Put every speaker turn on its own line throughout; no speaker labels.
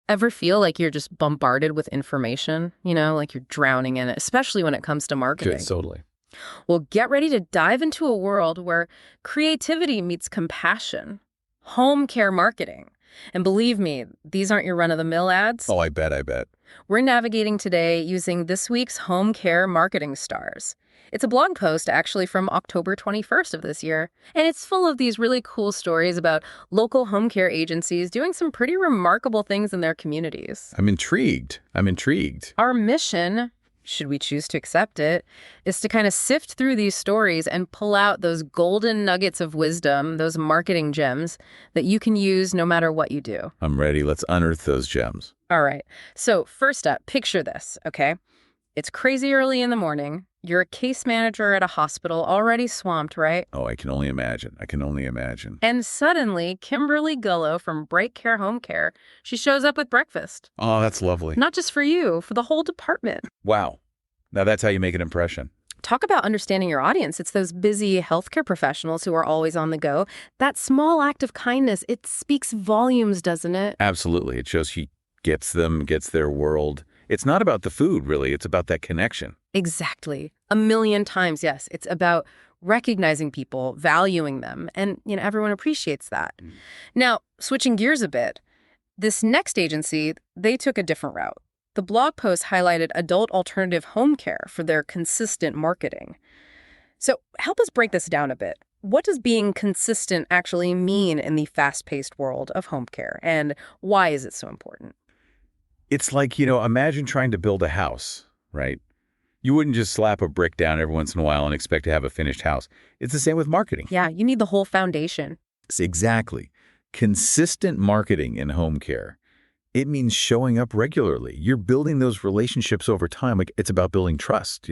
Ever feel like you're just bombarded with information, like you're drowning in it, especially when it comes to
Good,
marketing?
totally.
Well, get ready to dive into a world where creativity meets compassion. Home care marketing. And believe me, these aren't your run-of-the-mill ads.
Oh, I bet, I bet.
We're navigating today using this week's home care marketing stars. It's a blog post actually from October 21st of this year, and it's full of these really cool stories about local home care agencies doing some pretty remarkable things in their communities.
I'm intrigued. I'm intrigued.
Our mission, should we choose to accept it, is to kind of sift through these stories and pull out those golden nuggets of wisdom, those marketing gems that you can use no matter what you do.
I'm ready. Let's unearth those gems.
All right. So first up, picture this, okay? It's crazy early in the morning. You're a case manager at a hospital, already swamped, right?
Oh, I can only imagine. I can only imagine.
And suddenly, Kimberly Gullo from BrightCare HomeCare, she shows up with breakfast.
Oh, that's lovely.
Not just for you, for the whole department.
Wow. Now that's how you make an impression.
Talk about understanding your audience. It's those busy healthcare professionals who are always on the go. That small act of kindness, it speaks volumes, doesn't it?
Absolutely. It shows he gets them, gets their world. It's not about the food, really. It's about that connection.
Exactly. A million times, yes. It's about recognizing people, valuing them, and everyone appreciates that. Now, switching gears a bit, this next agency, they took a different route. The blog post highlighted adult alternative home care for their consistent marketing. So help us break this down a bit. What does being consistent actually mean in the fast-paced world of home care, and why is it so important?
It's like, imagine trying to build a house, right? You wouldn't just slap a brick down every once in a while and expect to have a finished house. It's the same with marketing.
Yeah, you need the whole foundation.
Exactly. Consistent marketing in home care. It means showing up regularly. You're building those relationships over time. Like it's about building trust,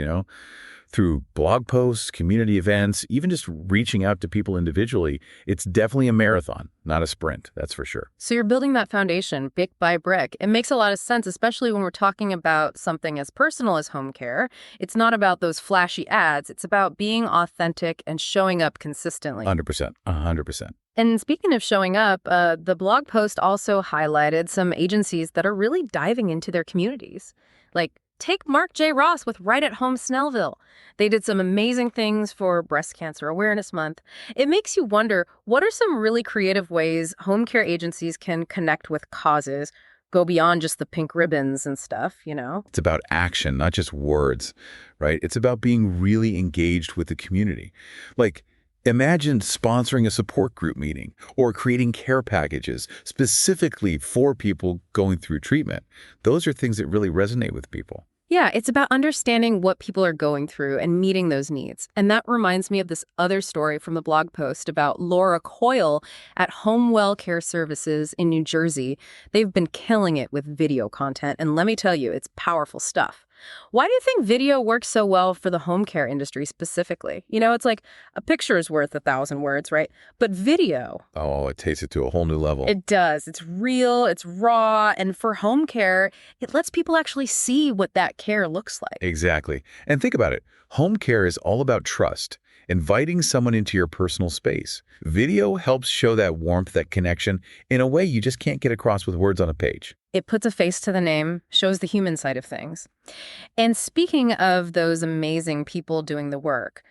through blog posts, community events, even just reaching out to people individually. It's definitely a marathon, not a sprint. That's for sure.
So you're building that foundation brick by brick. It makes a lot of sense, especially when we're talking about something as personal as home care. It's not about those flashy ads. It's about being authentic and showing up consistently.
100%. 100%.
And speaking of showing up, the blog post also highlighted some agencies that are really diving into their communities. Like, take Mark J. Ross with Right at Home Snellville. They did some amazing things for Breast Cancer Awareness Month. It makes you wonder, what are some really creative ways home care agencies can connect with causes, go beyond just the pink ribbons and stuff,
It's about action, not just words, right? It's about being really engaged with the community. Like, imagine sponsoring a support group meeting or creating care packages specifically for people going through treatment. Those are things that really resonate with people.
Yeah, it's about understanding what people are going through and meeting those needs. And that reminds me of this other story from the blog post about Laura Coyle at Home Well Care Services in New Jersey. They've been killing it with video content, and let me tell you, it's powerful stuff. Why do you think video works so well for the home care industry specifically? It's like a picture is worth 1,000 words, right? But video.
Oh, it takes it to a whole new level.
It does. It's real, it's raw, and for home care, it lets people actually see what that care looks like.
Exactly. And think about it. Home care is all about trust, inviting someone into your personal space. Video helps show that warmth, that connection, in a way you just can't get across with words on a page.
It puts a face to the name, shows the human side of things. And speaking of those amazing people doing the work,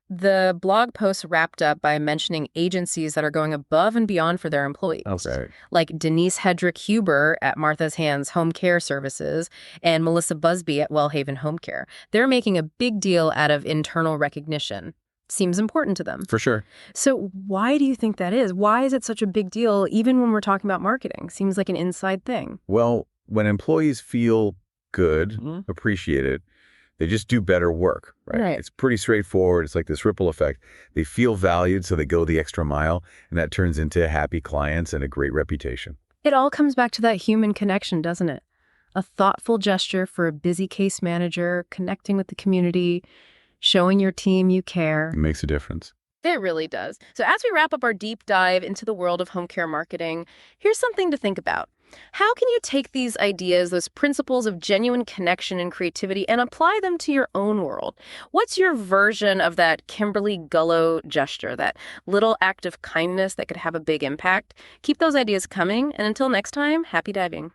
the blog post wrapped up by mentioning agencies that are going above and beyond for their employees.
Okay.
Like Denise Hedrick-Huber at Martha's Hands Home Care Services and Melissa Busby at Wellhaven Home Care. They're making a big deal out of internal recognition. Seems important to them.
For sure.
So why do you think that is? Why is it such a big deal, even when we're talking about marketing? Seems like an inside thing.
Well, when employees feel good, appreciated, they just do better work, right? It's pretty straightforward. It's like this ripple effect. They feel valued, so they go the extra mile, and that turns into happy clients and a great reputation.
It all comes back to that human connection, doesn't it? A thoughtful gesture for a busy case manager, connecting with the community, showing your team you care.
It makes a difference.
It really does. So as we wrap up our deep dive into the world of home care marketing, here's something to think about. How can you take these ideas, those principles of genuine connection and creativity, and apply them to your own world? What's your version of that Kimberly Gullo gesture, that little act of kindness that could have a big impact? Keep those ideas coming, and until next time, happy diving.